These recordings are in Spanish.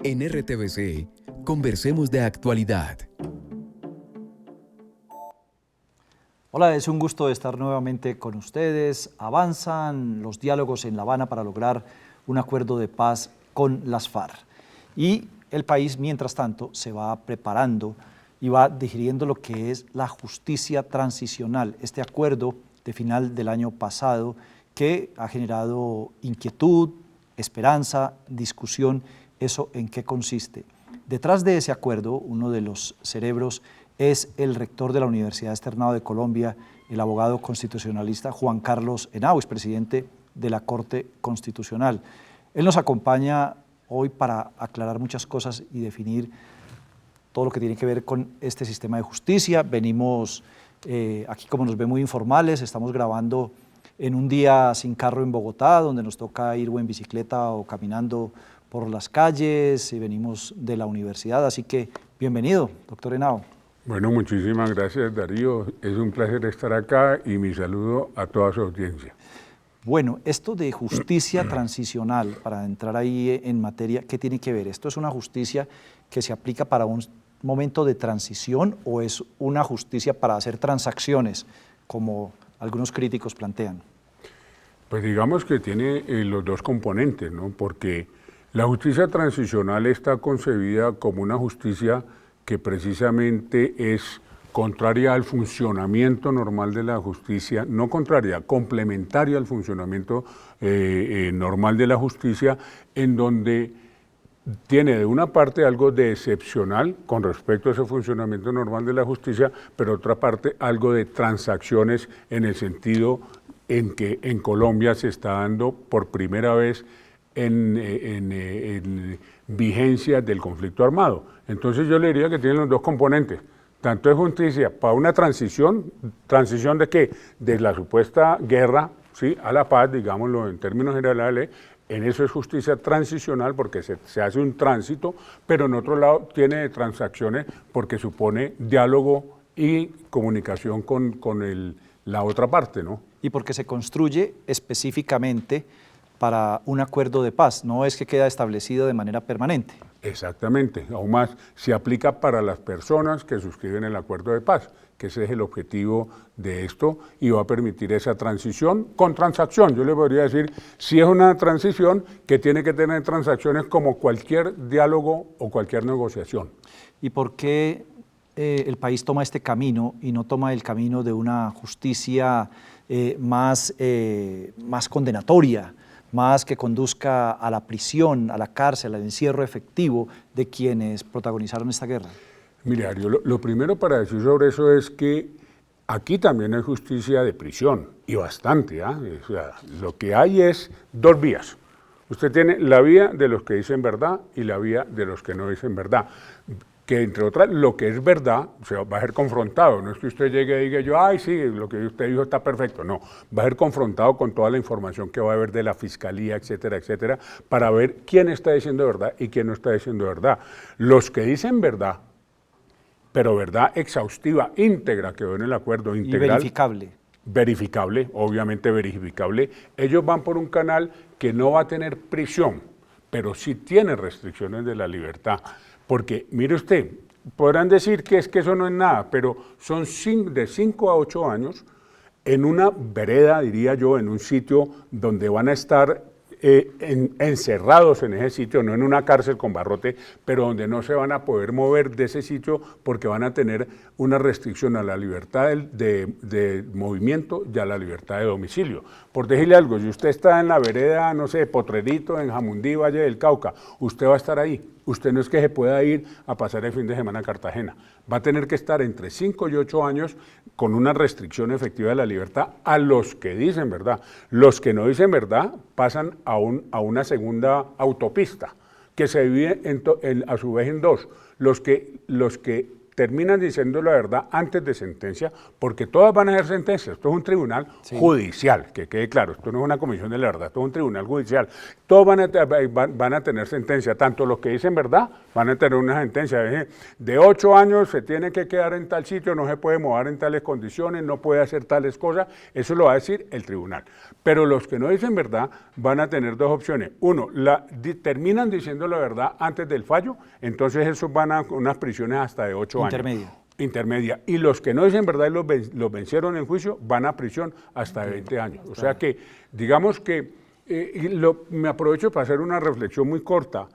En RTVC, conversemos de actualidad. Hola, es un gusto estar nuevamente con ustedes. Avanzan los diálogos en La Habana para lograr un acuerdo de paz con las FARC. Y el país, mientras tanto, se va preparando y va digiriendo lo que es la justicia transicional, este acuerdo de final del año pasado que ha generado inquietud, esperanza, discusión. ¿Eso en qué consiste? Detrás de ese acuerdo, uno de los cerebros es el rector de la Universidad Externado de Colombia, el abogado constitucionalista Juan Carlos Henao, expresidente de la Corte Constitucional. Él nos acompaña hoy para aclarar muchas cosas y definir todo lo que tiene que ver con este sistema de justicia. Venimos aquí, como nos ve, muy informales, estamos grabando en un día sin carro en Bogotá, donde nos toca ir o en bicicleta o caminando por las calles, y venimos de la universidad, así que bienvenido, doctor Henao. Bueno, muchísimas gracias, Darío. Es un placer estar acá y mi saludo a toda su audiencia. Bueno, esto de justicia transicional, para entrar ahí en materia, ¿qué tiene que ver? ¿Esto es una justicia que se aplica para un momento de transición o es una justicia para hacer transacciones, como algunos críticos plantean? Pues digamos que tiene los dos componentes, ¿no? Porque la justicia transicional está concebida como una justicia que precisamente es contraria al funcionamiento normal de la justicia, no contraria, complementaria al funcionamiento normal de la justicia, en donde tiene de una parte algo de excepcional con respecto a ese funcionamiento normal de la justicia, pero otra parte algo de transacciones en el sentido en que en Colombia se está dando por primera vez en vigencia del conflicto armado. Entonces yo le diría que tienen los dos componentes, tanto es justicia para una transición ¿de qué? De la supuesta guerra, ¿sí?, a la paz, digámoslo en términos generales. En eso es justicia transicional porque se hace un tránsito, pero en otro lado tiene transacciones porque supone diálogo y comunicación con la otra parte, ¿no? Y porque se construye específicamente para un acuerdo de paz, no es que queda establecido de manera permanente. Exactamente, aún más se aplica para las personas que suscriben el acuerdo de paz, que ese es el objetivo de esto y va a permitir esa transición con transacción. Yo le podría decir, si es una transición que tiene que tener transacciones como cualquier diálogo o cualquier negociación. ¿Y por qué el país toma este camino y no toma el camino de una justicia más condenatoria, más que conduzca a la prisión, a la cárcel, al encierro efectivo de quienes protagonizaron esta guerra? Mire, Darío, lo primero para decir sobre eso es que aquí también hay justicia de prisión, y bastante, ¿eh? O sea, lo que hay es dos vías. Usted tiene la vía de los que dicen verdad y la vía de los que no dicen verdad. Que entre otras, lo que es verdad, o sea, va a ser confrontado, no es que usted llegue y diga yo, ay sí, lo que usted dijo está perfecto, no, va a ser confrontado con toda la información que va a haber de la fiscalía, etcétera, etcétera, para ver quién está diciendo verdad y quién no está diciendo verdad. Los que dicen verdad, pero verdad exhaustiva, íntegra, quedó en el acuerdo integral. Y verificable. Verificable, obviamente verificable, ellos van por un canal que no va a tener prisión, pero sí tiene restricciones de la libertad. Porque, mire usted, podrán decir que es que eso no es nada, pero son de 5 a 8 años en una vereda, diría yo, en un sitio donde van a estar encerrados en ese sitio, no en una cárcel con barrote, pero donde no se van a poder mover de ese sitio porque van a tener una restricción a la libertad de movimiento y a la libertad de domicilio. Por decirle algo, si usted está en la vereda, no sé, Potrerito, en Jamundí, Valle del Cauca, usted va a estar ahí. Usted no es que se pueda ir a pasar el fin de semana a Cartagena. Va a tener que estar entre 5 y 8 años con una restricción efectiva de la libertad a los que dicen verdad. Los que no dicen verdad pasan a una segunda autopista que se divide a su vez en dos. Los que terminan diciendo la verdad antes de sentencia, porque todas van a ser sentencias. Esto es un tribunal judicial, que quede claro, esto no es una comisión de la verdad, esto es un tribunal judicial. Todos van a tener sentencia, tanto los que dicen verdad van a tener una sentencia de 8 años, se tiene que quedar en tal sitio, no se puede mover en tales condiciones, no puede hacer tales cosas, eso lo va a decir el tribunal. Pero los que no dicen verdad van a tener dos opciones. Uno, terminan diciendo la verdad antes del fallo, entonces esos van a unas prisiones hasta de 8 años. Intermedia. Y los que no dicen verdad y los vencieron en juicio van a prisión hasta de 20 años. O sea que, digamos que, me aprovecho para hacer una reflexión muy corta.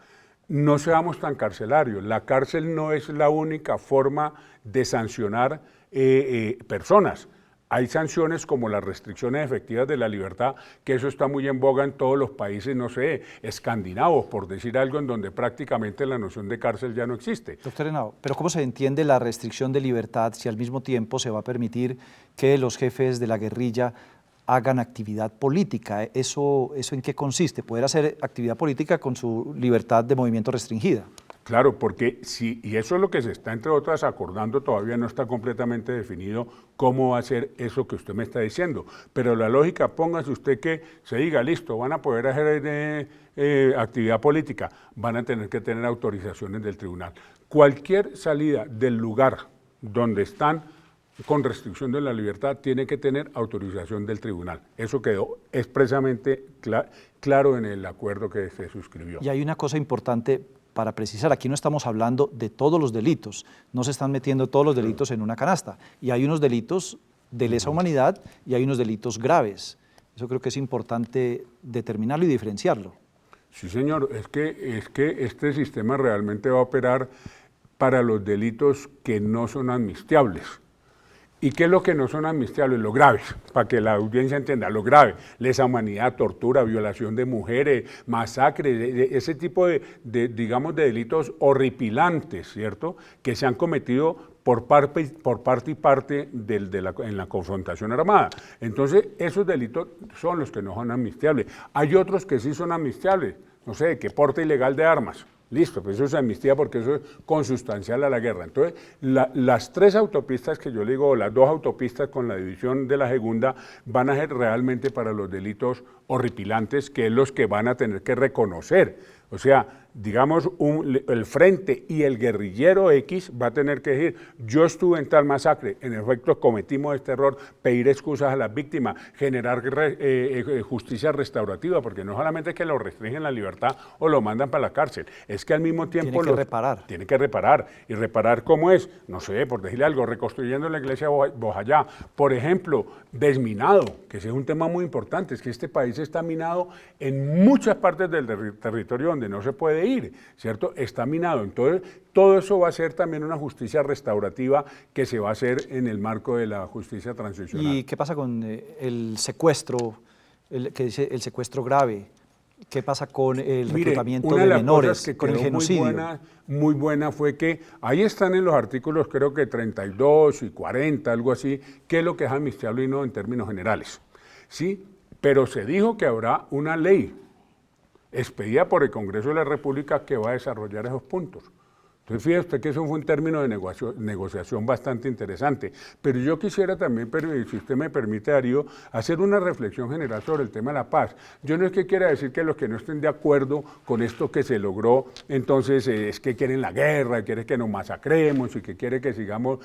No seamos tan carcelarios. La cárcel no es la única forma de sancionar personas. Hay sanciones como las restricciones efectivas de la libertad, que eso está muy en boga en todos los países, no sé, escandinavos, por decir algo, en donde prácticamente la noción de cárcel ya no existe. Doctor Henao, pero ¿cómo se entiende la restricción de libertad si al mismo tiempo se va a permitir que los jefes de la guerrilla hagan actividad política? ¿Eso en qué consiste? ¿Poder hacer actividad política con su libertad de movimiento restringida? Claro, porque y eso es lo que se está, entre otras, acordando, todavía no está completamente definido cómo va a ser eso que usted me está diciendo. Pero la lógica, póngase usted que se diga, listo, van a poder hacer actividad política, van a tener que tener autorizaciones del tribunal. Cualquier salida del lugar donde están con restricción de la libertad tiene que tener autorización del tribunal. Eso quedó expresamente claro en el acuerdo que se suscribió. Y hay una cosa importante para precisar, aquí no estamos hablando de todos los delitos, no se están metiendo todos los delitos en una canasta, y hay unos delitos de lesa humanidad y hay unos delitos graves. Eso creo que es importante determinarlo y diferenciarlo. Sí, señor, es que este sistema realmente va a operar para los delitos que no son amnistiables. ¿Y qué es lo que no son amnistiables? Lo grave, para que la audiencia entienda, lo grave, lesa humanidad, tortura, violación de mujeres, masacre, ese tipo digamos, de delitos horripilantes, ¿cierto?, que se han cometido por parte y parte en la confrontación armada. Entonces, esos delitos son los que no son amnistiables. Hay otros que sí son amnistiables, no sé, que porte ilegal de armas. Listo, pues eso es amnistía porque eso es consustancial a la guerra. Entonces, las 3 autopistas que yo le digo, o las 2 autopistas con la división de la segunda, van a ser realmente para los delitos horripilantes, que es los que van a tener que reconocer. O sea, digamos, el frente y el guerrillero X va a tener que decir, yo estuve en tal masacre, en efecto cometimos este error, pedir excusas a las víctimas, generar justicia restaurativa, porque no solamente es que lo restringen la libertad o lo mandan para la cárcel, es que al mismo tiempo tiene que reparar. Tiene que reparar. ¿Y reparar cómo es? No sé, por decirle algo, reconstruyendo la iglesia de Bojayá, por ejemplo, desminado, que ese es un tema muy importante, es que este país está minado en muchas partes del territorio donde no se puede ir, ¿cierto? Está minado. Entonces, todo eso va a ser también una justicia restaurativa que se va a hacer en el marco de la justicia transicional. ¿Y qué pasa con el secuestro, que dice el secuestro grave? ¿Qué pasa con el reclutamiento de menores, con el genocidio? Muy buena fue que ahí están en los artículos, creo que 32 y 40, algo así, qué es lo que es amnistiable y no en términos generales, ¿sí? Pero se dijo que habrá una ley expedida por el Congreso de la República que va a desarrollar esos puntos. Entonces, fíjese usted que eso fue un término de negociación bastante interesante. Pero yo quisiera también, si usted me permite, Darío, hacer una reflexión general sobre el tema de la paz. Yo no es que quiera decir que los que no estén de acuerdo con esto que se logró, entonces es que quieren la guerra, quieren que nos masacremos y que quieren que sigamos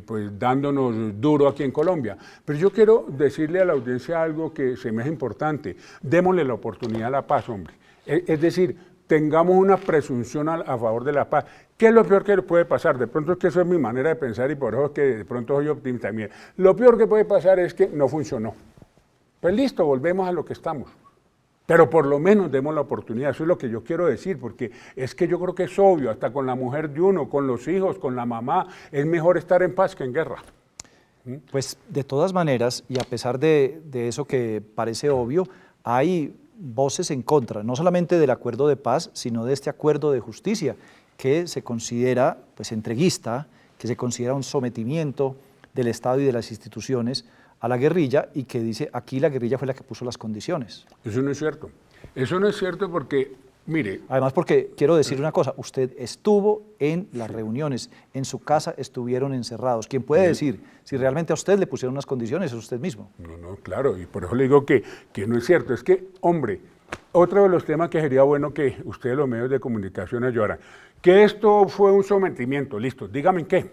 pues dándonos duro aquí en Colombia. Pero yo quiero decirle a la audiencia algo que se me es importante. Démosle la oportunidad a la paz, hombre. Es decir, tengamos una presunción a favor de la paz. ¿Qué es lo peor que le puede pasar? De pronto es que eso es mi manera de pensar y por eso es que de pronto soy optimista. Mire, lo peor que puede pasar es que no funcionó. Pues listo, volvemos a lo que estamos. Pero por lo menos demos la oportunidad, eso es lo que yo quiero decir, porque es que yo creo que es obvio, hasta con la mujer de uno, con los hijos, con la mamá, es mejor estar en paz que en guerra. Pues de todas maneras, y a pesar de eso que parece obvio, hay voces en contra, no solamente del acuerdo de paz, sino de este acuerdo de justicia, que se considera pues entreguista, que se considera un sometimiento del Estado y de las instituciones a la guerrilla y que dice aquí la guerrilla fue la que puso las condiciones. Eso no es cierto. Eso no es cierto porque Mire, Además, porque quiero decir una cosa, usted estuvo en las reuniones, en su casa estuvieron encerrados. ¿Quién puede decir si realmente a usted le pusieron unas condiciones? Es usted mismo. no, claro, y por eso le digo que no es cierto. Es que, hombre, otro de los temas que sería bueno que ustedes, los medios de comunicación, ayudaran, que esto fue un sometimiento, listo, dígame en qué.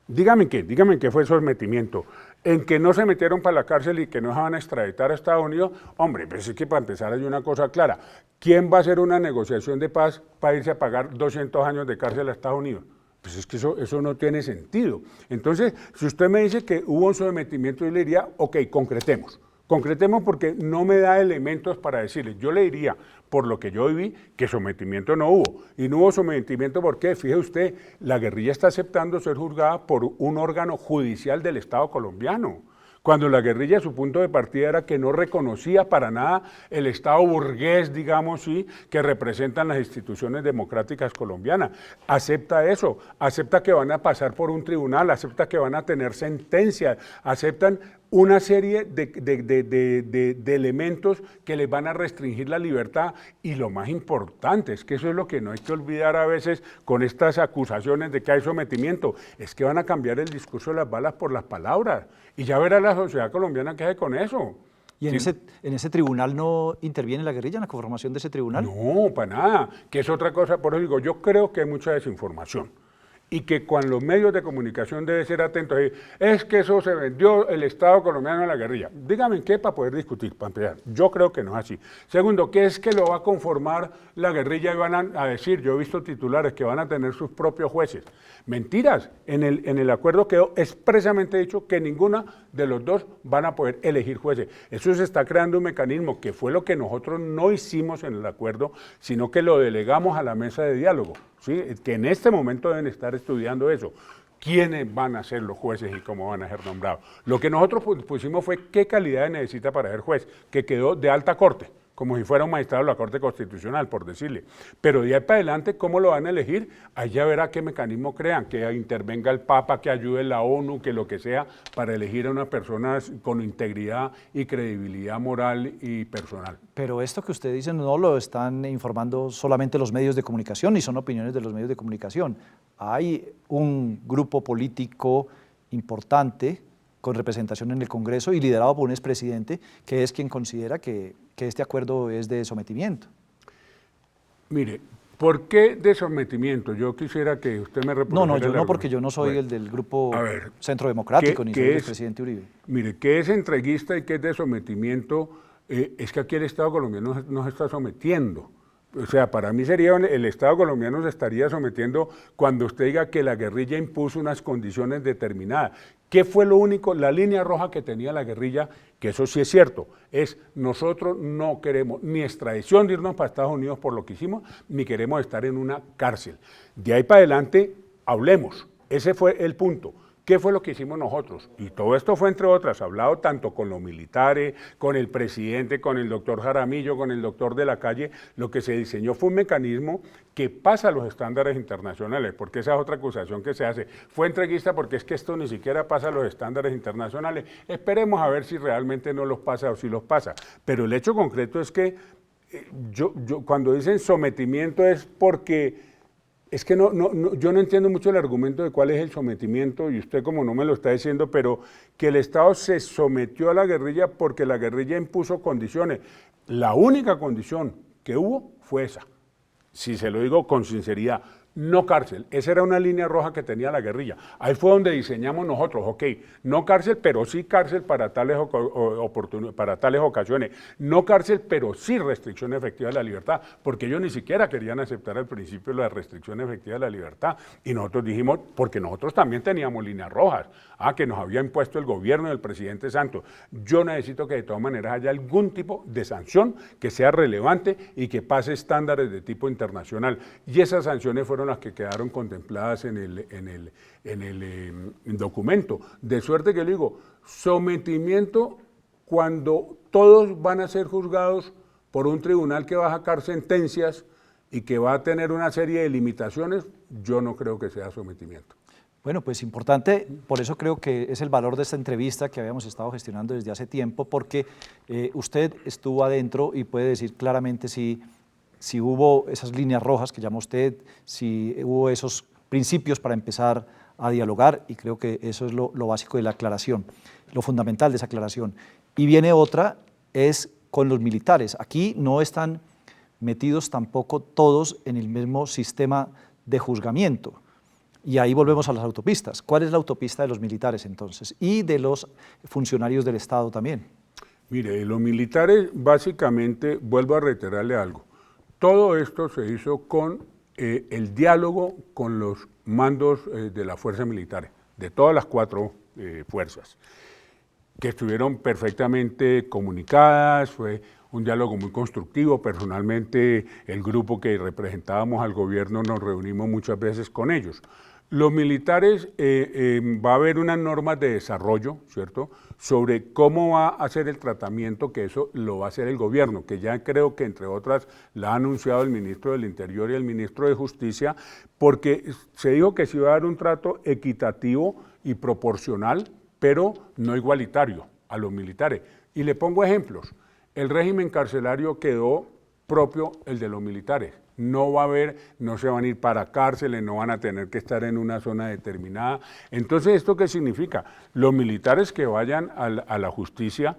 Dígame en qué fue sometimiento. En que no se metieron para la cárcel y que no se van a extraditar a Estados Unidos. Hombre, pues es que para empezar hay una cosa clara. ¿Quién va a hacer una negociación de paz para irse a pagar 200 años de cárcel a Estados Unidos? Pues es que eso no tiene sentido. Entonces, si usted me dice que hubo un sometimiento, yo le diría, ok, concretemos. Concretemos porque no me da elementos para decirle. Yo le diría, por lo que yo viví, que sometimiento no hubo. Y no hubo sometimiento porque, fíjese usted, la guerrilla está aceptando ser juzgada por un órgano judicial del Estado colombiano. Cuando la guerrilla, su punto de partida era que no reconocía para nada el Estado burgués, digamos, sí, que representan las instituciones democráticas colombianas. Acepta eso, acepta que van a pasar por un tribunal, acepta que van a tener sentencias, aceptan una serie de elementos que les van a restringir la libertad, y lo más importante es que eso es lo que no hay que olvidar a veces con estas acusaciones de que hay sometimiento, es que van a cambiar el discurso de las balas por las palabras, y ya verá la sociedad colombiana qué hace con eso. ¿Y en, Sí. en ese tribunal no interviene la guerrilla, en la conformación de ese tribunal? No, para nada, que es otra cosa. Por eso digo, yo creo que hay mucha desinformación y que con los medios de comunicación debe ser atentos. Es que eso se vendió el Estado colombiano a la guerrilla. Dígame en qué para poder discutir, para empezar. Yo creo que no es así. Segundo, ¿qué es que lo va a conformar la guerrilla y van a decir? Yo he visto titulares que van a tener sus propios jueces. Mentiras. En el acuerdo quedó expresamente dicho que ninguna de los dos van a poder elegir jueces. Eso se está creando un mecanismo que fue lo que nosotros no hicimos en el acuerdo, sino que lo delegamos a la mesa de diálogo. ¿Sí? Que en este momento deben estar estudiando eso. ¿Quiénes van a ser los jueces y cómo van a ser nombrados? Lo que nosotros pusimos fue qué calidad necesita para ser juez, que quedó de alta corte, como si fuera un magistrado de la Corte Constitucional, por decirle. Pero de ahí para adelante, ¿cómo lo van a elegir? Ahí ya verá qué mecanismo crean, que intervenga el Papa, que ayude la ONU, que lo que sea, para elegir a una persona con integridad y credibilidad moral y personal. Pero esto que usted dice no lo están informando solamente los medios de comunicación, ni son opiniones de los medios de comunicación. Hay un grupo político importante con representación en el Congreso y liderado por un expresidente que es quien considera que este acuerdo es de sometimiento. Mire, ¿por qué de sometimiento? Yo quisiera que usted me respondiera. No, yo no, porque yo no soy Bueno, el del grupo a ver, Centro Democrático, ni soy el del es, presidente Uribe. mire, ¿qué es entreguista y qué es de sometimiento? Es que aquí el Estado colombiano no se está sometiendo. O sea, para mí sería, el Estado colombiano se estaría sometiendo cuando usted diga que la guerrilla impuso unas condiciones determinadas. ¿Qué fue lo único, la línea roja que tenía la guerrilla? Que eso sí es cierto, es nosotros no queremos ni extradición de irnos para Estados Unidos por lo que hicimos, ni queremos estar en una cárcel. De ahí para adelante, hablemos. Ese fue el punto. ¿Qué fue lo que hicimos nosotros? Y todo esto fue, entre otras, hablado tanto con los militares, con el presidente, con el doctor Jaramillo, con el doctor de la Calle. Lo que se diseñó fue un mecanismo que pasa los estándares internacionales, porque esa es otra acusación que se hace. Fue entreguista porque es que esto ni siquiera pasa los estándares internacionales. Esperemos a ver si realmente no los pasa o si los pasa. Pero el hecho concreto es que cuando dicen sometimiento es porque... Es que yo no entiendo mucho el argumento de cuál es el sometimiento, y usted como no me lo está diciendo, pero que el Estado se sometió a la guerrilla porque la guerrilla impuso condiciones. La única condición que hubo fue esa, si se lo digo con sinceridad, no cárcel. Esa era una línea roja que tenía la guerrilla. Ahí fue donde diseñamos nosotros, ok, no cárcel, pero sí cárcel para tales ocasiones. No cárcel, pero sí restricción efectiva de la libertad, porque ellos ni siquiera querían aceptar al principio la restricción efectiva de la libertad. Y nosotros dijimos, porque nosotros también teníamos líneas rojas, que nos había impuesto el gobierno del presidente Santos. Yo necesito que de todas maneras haya algún tipo de sanción que sea relevante y que pase estándares de tipo internacional. Y esas sanciones fueron las que quedaron contempladas en el documento. De suerte que le digo, sometimiento cuando todos van a ser juzgados por un tribunal que va a sacar sentencias y que va a tener una serie de limitaciones, yo no creo que sea sometimiento. Bueno, pues importante, por eso creo que es el valor de esta entrevista que habíamos estado gestionando desde hace tiempo, porque usted estuvo adentro y puede decir claramente si si hubo esas líneas rojas que llama usted, si hubo esos principios para empezar a dialogar, y creo que eso es lo básico de la aclaración, lo fundamental de esa aclaración. Y viene otra, es con los militares. Aquí no están metidos tampoco todos en el mismo sistema de juzgamiento. Y ahí volvemos a las autopistas. ¿Cuál es la autopista de los militares entonces? Y de los funcionarios del Estado también. Mire, los militares básicamente, vuelvo a reiterarle algo, todo esto se hizo con el diálogo con los mandos de las fuerzas militares, de todas las 4 fuerzas, que estuvieron perfectamente comunicadas, fue un diálogo muy constructivo. Personalmente, el grupo que representábamos al gobierno nos reunimos muchas veces con ellos. Los militares, va a haber unas normas de desarrollo, ¿cierto?, sobre cómo va a hacer el tratamiento, que eso lo va a hacer el gobierno, que ya creo que entre otras la ha anunciado el ministro del Interior y el ministro de Justicia, porque se dijo que se iba a dar un trato equitativo y proporcional, pero no igualitario a los militares. Y le pongo ejemplos. El régimen carcelario quedó propio el de los militares. No va a haber, no se van a ir para cárceles, no van a tener que estar en una zona determinada. Entonces, ¿esto qué significa? Los militares que vayan a la justicia,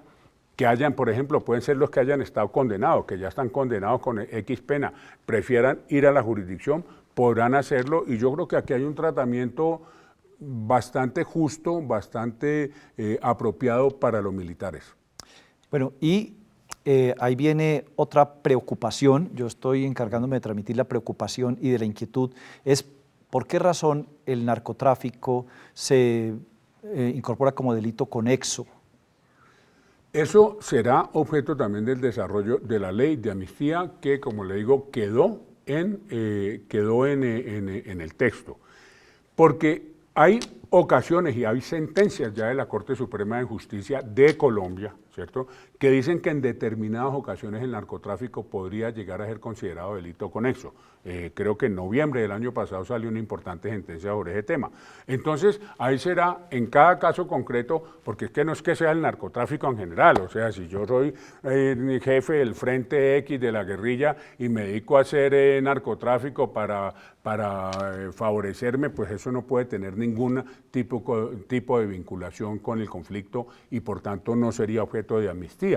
que hayan, por ejemplo, pueden ser los que hayan estado condenados, que ya están condenados con X pena, prefieran ir a la jurisdicción, podrán hacerlo, y yo creo que aquí hay un tratamiento bastante justo, bastante apropiado para los militares. Bueno, y ahí viene otra preocupación, yo estoy encargándome de transmitir la preocupación y de la inquietud, es por qué razón el narcotráfico se incorpora como delito conexo. Eso será objeto también del desarrollo de la ley de amnistía que, como le digo, quedó en el texto, porque hay ocasiones y hay sentencias ya de la Corte Suprema de Justicia de Colombia, ¿cierto?, que dicen que en determinadas ocasiones el narcotráfico podría llegar a ser considerado delito conexo. Creo que en noviembre del año pasado salió una importante sentencia sobre ese tema. Entonces, ahí será en cada caso concreto, porque es que no es que sea el narcotráfico en general, o sea, si yo soy jefe del Frente X de la guerrilla y me dedico a hacer narcotráfico para favorecerme, pues eso no puede tener ningún tipo de vinculación con el conflicto y por tanto no sería objeto de amnistía.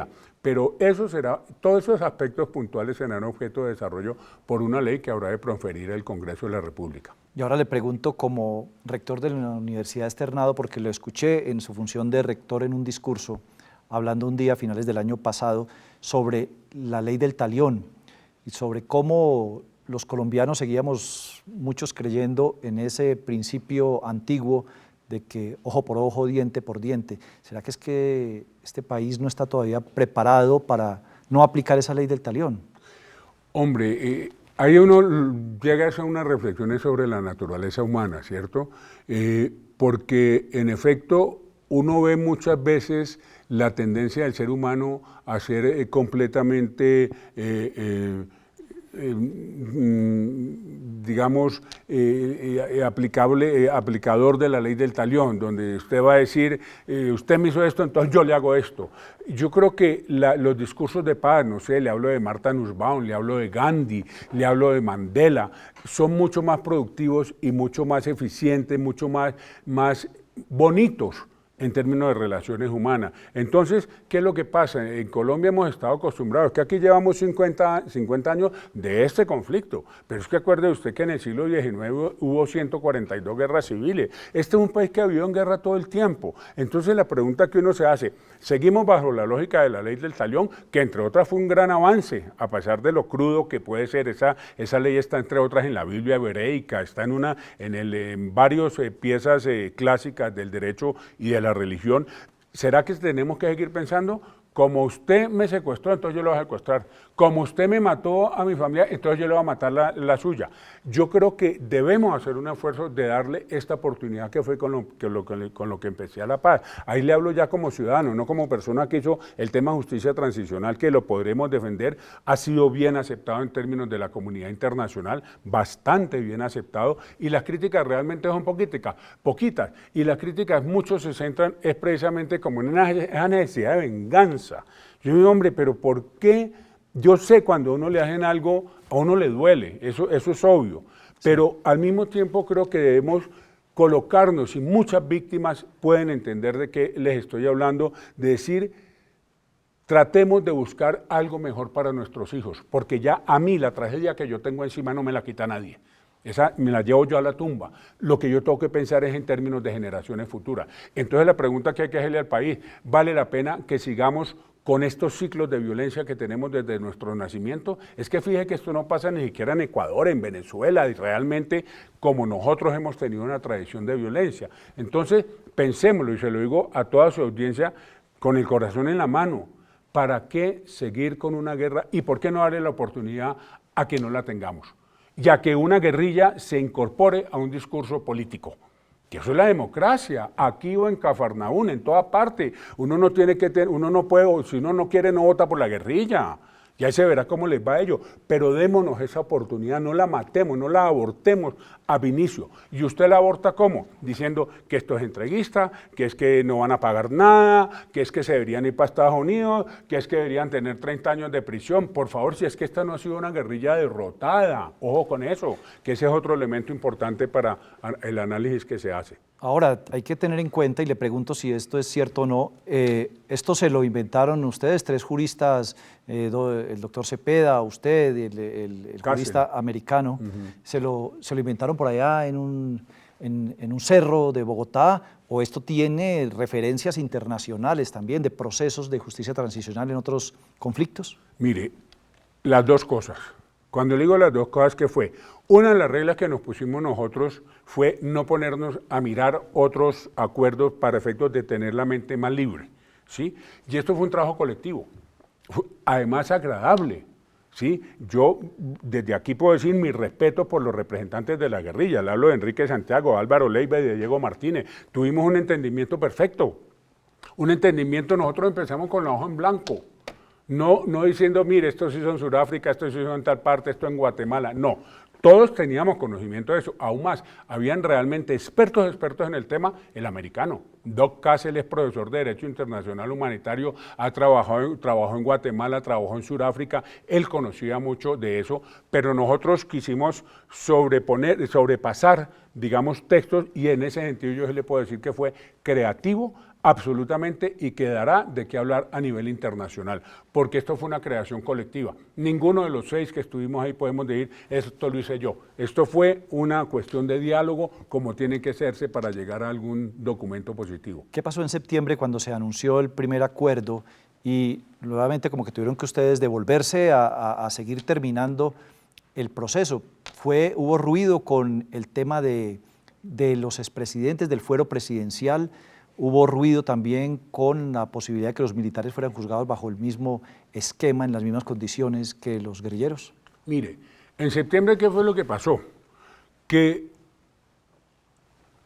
Pero eso será, todos esos aspectos puntuales serán objeto de desarrollo por una ley que habrá de proferir el Congreso de la República. Y ahora le pregunto como rector de la Universidad Externado, porque lo escuché en su función de rector en un discurso, hablando un día a finales del año pasado sobre la ley del talión y sobre cómo los colombianos seguíamos muchos creyendo en ese principio antiguo de que ojo por ojo, diente por diente. ¿Será que es que este país no está todavía preparado para no aplicar esa ley del talión? Hombre, ahí uno llega a hacer unas reflexiones sobre la naturaleza humana, ¿cierto? Porque en efecto uno ve muchas veces la tendencia del ser humano a ser completamente digamos, aplicador de la ley del talión, donde usted va a decir, usted me hizo esto, entonces yo le hago esto. Yo creo que los discursos de paz, no sé, le hablo de Martha Nussbaum, le hablo de Gandhi, le hablo de Mandela, son mucho más productivos y mucho más eficientes, mucho más bonitos en términos de relaciones humanas. Entonces, ¿qué es lo que pasa? En Colombia hemos estado acostumbrados, que aquí llevamos 50 años de este conflicto, pero es que acuerde usted que en el siglo XIX hubo 142 guerras civiles. Este es un país que ha vivido en guerra todo el tiempo. Entonces, la pregunta que uno se hace, ¿seguimos bajo la lógica de la ley del talión? Que entre otras fue un gran avance, a pesar de lo crudo que puede ser. Esa ley está entre otras en la Biblia hebreica, está en varias piezas clásicas del derecho y de la religión. ¿Será que tenemos que seguir pensando? Como usted me secuestró, entonces yo lo voy a secuestrar. Como usted me mató a mi familia, entonces yo le voy a matar la suya. Yo creo que debemos hacer un esfuerzo de darle esta oportunidad que fue con lo que empecé a la paz. Ahí le hablo ya como ciudadano, no como persona que hizo el tema justicia transicional, que lo podremos defender. Ha sido bien aceptado en términos de la comunidad internacional, bastante bien aceptado, y las críticas realmente son poquitas. Y las críticas muchos se centran es precisamente como en esa necesidad de venganza. Yo digo, hombre, pero ¿por qué yo sé cuando a uno le hacen algo, a uno le duele, eso es obvio, pero al mismo tiempo creo que debemos colocarnos, y muchas víctimas pueden entender de qué les estoy hablando, de decir, tratemos de buscar algo mejor para nuestros hijos, porque ya a mí la tragedia que yo tengo encima no me la quita nadie. Esa me la llevo yo a la tumba. Lo que yo tengo que pensar es en términos de generaciones futuras. Entonces la pregunta que hay que hacerle al país, ¿vale la pena que sigamos con estos ciclos de violencia que tenemos desde nuestro nacimiento? Es que fíjese que esto no pasa ni siquiera en Ecuador, en Venezuela, y realmente como nosotros hemos tenido una tradición de violencia. Entonces pensémoslo, y se lo digo a toda su audiencia con el corazón en la mano, ¿para qué seguir con una guerra y por qué no darle la oportunidad a que no la tengamos? Ya que una guerrilla se incorpore a un discurso político. Que eso es la democracia, aquí o en Cafarnaún, en toda parte. Uno no tiene que uno no puede, si uno no quiere, no vota por la guerrilla. Ya se verá cómo les va a ellos, pero démonos esa oportunidad, no la matemos, no la abortemos ab inicio. ¿Y usted la aborta cómo? Diciendo que esto es entreguista, que es que no van a pagar nada, que es que se deberían ir para Estados Unidos, que es que deberían tener 30 años de prisión. Por favor, si es que esta no ha sido una guerrilla derrotada, ojo con eso, que ese es otro elemento importante para el análisis que se hace. Ahora, hay que tener en cuenta, y le pregunto si esto es cierto o no, esto se lo inventaron ustedes, tres juristas, el doctor Cepeda, usted, el jurista americano, se lo inventaron por allá en un cerro de Bogotá, o esto tiene referencias internacionales también de procesos de justicia transicional en otros conflictos? Mire, las dos cosas. Cuando le digo las dos cosas, ¿qué fue? Una de las reglas que nos pusimos nosotros fue no ponernos a mirar otros acuerdos para efectos de tener la mente más libre, ¿sí? Y esto fue un trabajo colectivo, además agradable, ¿sí? Yo desde aquí puedo decir mi respeto por los representantes de la guerrilla, le hablo de Enrique Santiago, Álvaro Leiva y de Diego Martínez. Tuvimos un entendimiento perfecto, un entendimiento, nosotros empezamos con la hoja en blanco. No diciendo, mire, esto se hizo en Sudáfrica, esto se hizo en tal parte, esto en Guatemala, no. Todos teníamos conocimiento de eso, aún más, habían realmente expertos en el tema, el americano. Doc Cassel es profesor de Derecho Internacional Humanitario, trabajó en Guatemala, trabajó en Sudáfrica, él conocía mucho de eso, pero nosotros quisimos sobrepasar, digamos, textos, y en ese sentido yo le puedo decir que fue creativo, absolutamente, y que dará de qué hablar a nivel internacional, porque esto fue una creación colectiva. Ninguno de los 6 que estuvimos ahí podemos decir, esto lo hice yo. Esto fue una cuestión de diálogo, como tiene que hacerse para llegar a algún documento positivo. ¿Qué pasó en septiembre cuando se anunció el primer acuerdo y nuevamente como que tuvieron que ustedes devolverse a seguir terminando el proceso? Hubo ruido con el tema de los expresidentes, del fuero presidencial. Hubo ruido también con la posibilidad de que los militares fueran juzgados bajo el mismo esquema, en las mismas condiciones que los guerrilleros. Mire, en septiembre, ¿qué fue lo que pasó? Que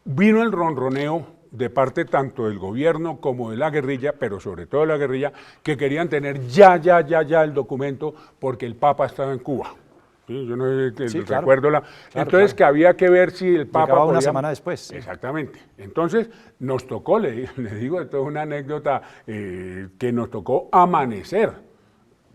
vino el ronroneo de parte tanto del gobierno como de la guerrilla, pero sobre todo de la guerrilla, que querían tener ya el documento porque el Papa estaba en Cuba. Sí, yo no recuerdo entonces que había que ver si el Papa llegaba una semana después. Exactamente. Entonces nos tocó, le digo, esto es una anécdota, que nos tocó amanecer.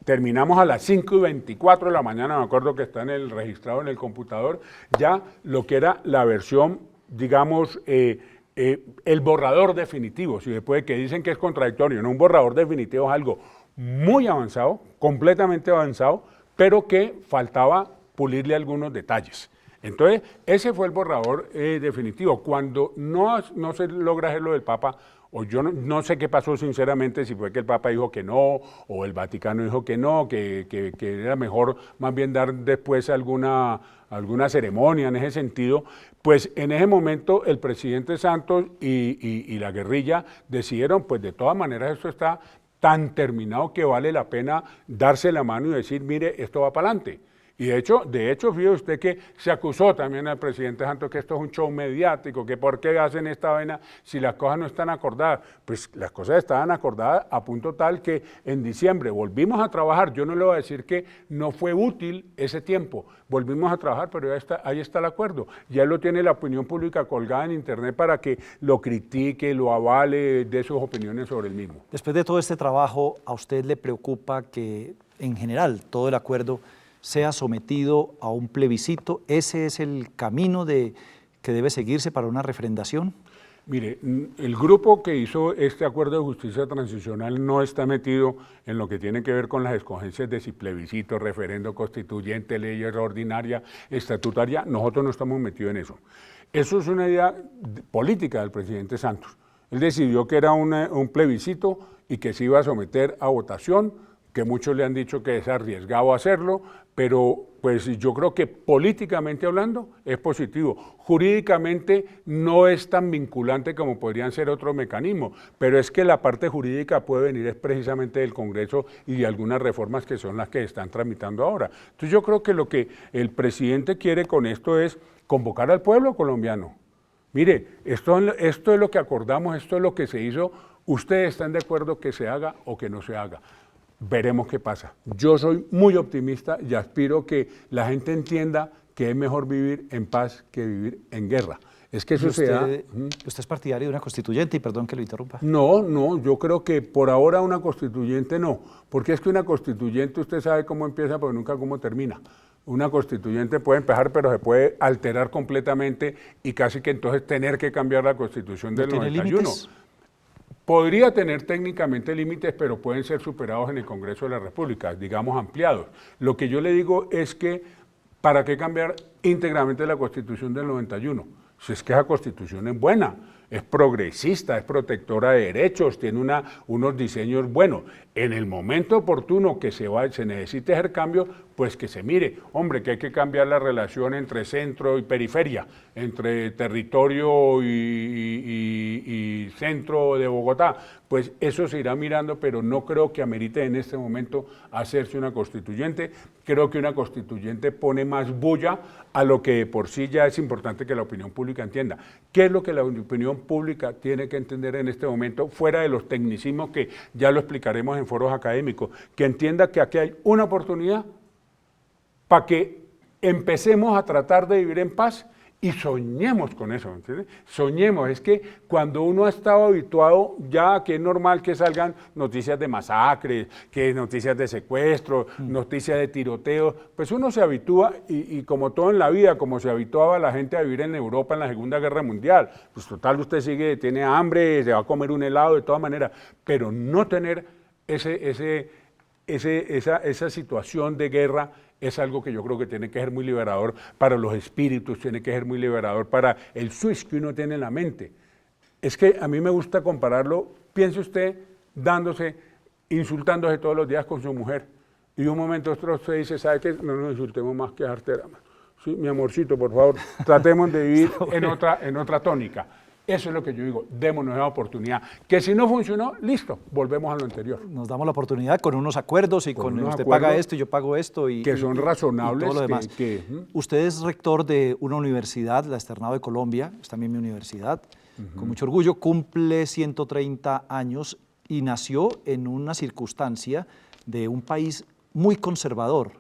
Terminamos a las 5:24 de la mañana, me acuerdo que está registrado en el computador, ya lo que era la versión, digamos, el borrador definitivo, si después de que dicen que es contradictorio, no, un borrador definitivo es algo muy avanzado, completamente avanzado, pero que faltaba pulirle algunos detalles. Entonces, ese fue el borrador definitivo. Cuando no se logra hacer lo del Papa, o yo no sé qué pasó sinceramente, si fue que el Papa dijo que no, o el Vaticano dijo que no, que era mejor más bien dar después alguna ceremonia en ese sentido, pues en ese momento el presidente Santos y la guerrilla decidieron, pues de todas maneras esto está tan terminado que vale la pena darse la mano y decir, mire, esto va para adelante. Y de hecho, fíjese usted que se acusó también al presidente Santos que esto es un show mediático, que por qué hacen esta vaina si las cosas no están acordadas. Pues las cosas estaban acordadas a punto tal que en diciembre volvimos a trabajar. Yo no le voy a decir que no fue útil ese tiempo, volvimos a trabajar, pero ahí está el acuerdo. Ya lo tiene la opinión pública colgada en internet para que lo critique, lo avale, dé sus opiniones sobre el mismo. Después de todo este trabajo, ¿a usted le preocupa que en general todo el acuerdo sea sometido a un plebiscito? ¿Ese es el camino que debe seguirse para una refrendación? Mire, el grupo que hizo este acuerdo de justicia transicional no está metido en lo que tiene que ver con las escogencias de si plebiscito, referendo constituyente, ley ordinaria, estatutaria. Nosotros no estamos metidos en eso. Eso es una idea política del presidente Santos. Él decidió que era un plebiscito y que se iba a someter a votación, que muchos le han dicho que es arriesgado hacerlo, pero pues yo creo que políticamente hablando es positivo. Jurídicamente no es tan vinculante como podrían ser otros mecanismos, pero es que la parte jurídica puede venir es precisamente del Congreso y de algunas reformas que son las que están tramitando ahora. Entonces yo creo que lo que el presidente quiere con esto es convocar al pueblo colombiano. Mire, esto es lo que acordamos, esto es lo que se hizo. ¿Ustedes están de acuerdo que se haga o que no se haga? Veremos qué pasa. Yo soy muy optimista y aspiro que la gente entienda que es mejor vivir en paz que vivir en guerra. Es que eso se da. ¿Usted es partidario de una constituyente? Y perdón que lo interrumpa. No, yo creo que por ahora una constituyente no, porque es que una constituyente usted sabe cómo empieza, pero nunca cómo termina. Una constituyente puede empezar, pero se puede alterar completamente y casi que entonces tener que cambiar la constitución del 91. ¿Límites? Podría tener técnicamente límites, pero pueden ser superados en el Congreso de la República, digamos ampliados. Lo que yo le digo es que, ¿para qué cambiar íntegramente la Constitución del 91? Si es que esa Constitución es buena, es progresista, es protectora de derechos, tiene unos diseños buenos. En el momento oportuno que se necesite hacer cambio, pues que se mire, hombre, que hay que cambiar la relación entre centro y periferia, entre territorio y centro de Bogotá, pues eso se irá mirando, pero no creo que amerite en este momento hacerse una constituyente. Creo que una constituyente pone más bulla a lo que por sí ya es importante que la opinión pública entienda. ¿Qué es lo que la opinión pública tiene que entender en este momento, fuera de los tecnicismos que ya lo explicaremos en foros académicos? Que entienda que aquí hay una oportunidad para que empecemos a tratar de vivir en paz y soñemos con eso, ¿entiendes? Soñemos, es que cuando uno ha estado habituado ya que es normal que salgan noticias de masacres, que noticias de secuestro, noticias de tiroteos, pues uno se habitúa y como todo en la vida, como se habituaba la gente a vivir en Europa en la Segunda Guerra Mundial, pues total usted tiene hambre, se va a comer un helado de todas maneras, pero no tener esa situación de guerra es algo que yo creo que tiene que ser muy liberador para los espíritus, tiene que ser muy liberador para el switch que uno tiene en la mente. Es que a mí me gusta compararlo, piense usted insultándose todos los días con su mujer, y de un momento a otro usted dice, ¿sabe qué? No nos insultemos más que artera. Sí, mi amorcito, por favor, tratemos de vivir en otra tónica. Eso es lo que yo digo, démonos esa oportunidad. Que si no funcionó, listo, volvemos a lo anterior. Nos damos la oportunidad con unos acuerdos y con usted paga esto y yo pago esto. Que son razonables. Y todo lo demás. Usted es rector de una universidad, la Externado de Colombia, es también mi universidad, con mucho orgullo, cumple 130 años y nació en una circunstancia de un país muy conservador.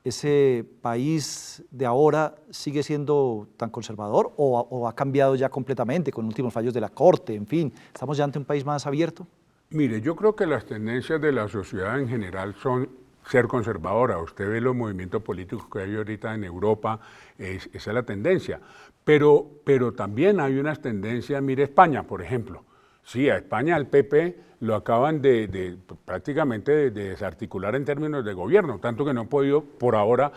¿Ese país de ahora sigue siendo tan conservador o ha cambiado ya completamente con últimos fallos de la Corte? En fin, ¿estamos ya ante un país más abierto? Mire, yo creo que las tendencias de la sociedad en general son ser conservadora. Usted ve los movimientos políticos que hay ahorita en Europa, esa es la tendencia. Pero también hay unas tendencias, mire España, por ejemplo. Sí, a España, al PP, lo acaban prácticamente de desarticular en términos de gobierno, tanto que no han podido por ahora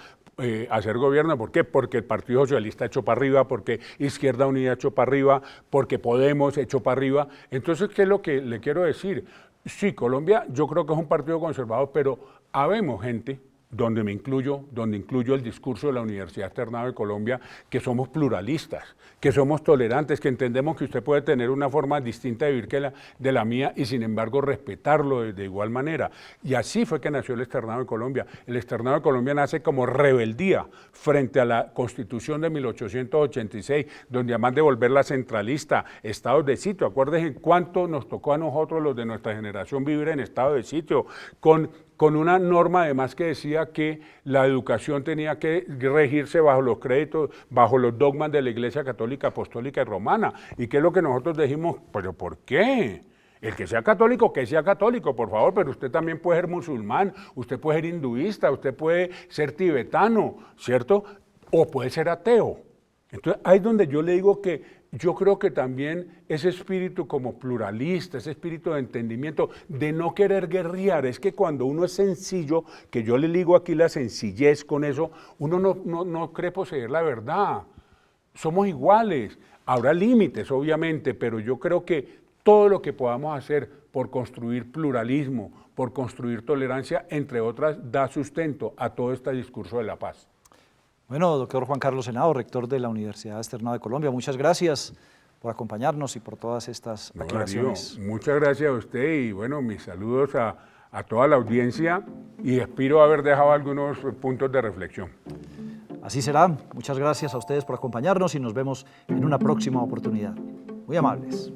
hacer gobierno. ¿Por qué? Porque el Partido Socialista echó para arriba, porque Izquierda Unida echó para arriba, porque Podemos echó para arriba. Entonces, ¿qué es lo que le quiero decir? Sí, Colombia yo creo que es un partido conservador, pero habemos gente donde incluyo el discurso de la Universidad Externado de Colombia, que somos pluralistas, que somos tolerantes, que entendemos que usted puede tener una forma distinta de vivir que de la mía y sin embargo respetarlo de igual manera. Y así fue que nació el Externado de Colombia. El Externado de Colombia nace como rebeldía frente a la Constitución de 1886, donde además de volverla centralista, estados de sitio, acuérdense cuánto nos tocó a nosotros los de nuestra generación vivir en estado de sitio, con una norma además que decía que la educación tenía que regirse bajo los créditos, bajo los dogmas de la Iglesia Católica, Apostólica y Romana. ¿Y qué es lo que nosotros dijimos? ¿Pero por qué? El que sea católico, por favor, pero usted también puede ser musulmán, usted puede ser hinduista, usted puede ser tibetano, ¿cierto? O puede ser ateo. Entonces, ahí es donde yo le digo que yo creo que también ese espíritu como pluralista, ese espíritu de entendimiento, de no querer guerrear, es que cuando uno es sencillo, que yo le digo aquí la sencillez con eso, uno no cree poseer la verdad. Somos iguales, habrá límites obviamente, pero yo creo que todo lo que podamos hacer por construir pluralismo, por construir tolerancia, entre otras, da sustento a todo este discurso de la paz. Bueno, doctor Juan Carlos Henao, rector de la Universidad Externado de Colombia, muchas gracias por acompañarnos y por todas estas aclaraciones. Darío, muchas gracias a usted y bueno, mis saludos a toda la audiencia y espero haber dejado algunos puntos de reflexión. Así será. Muchas gracias a ustedes por acompañarnos y nos vemos en una próxima oportunidad. Muy amables.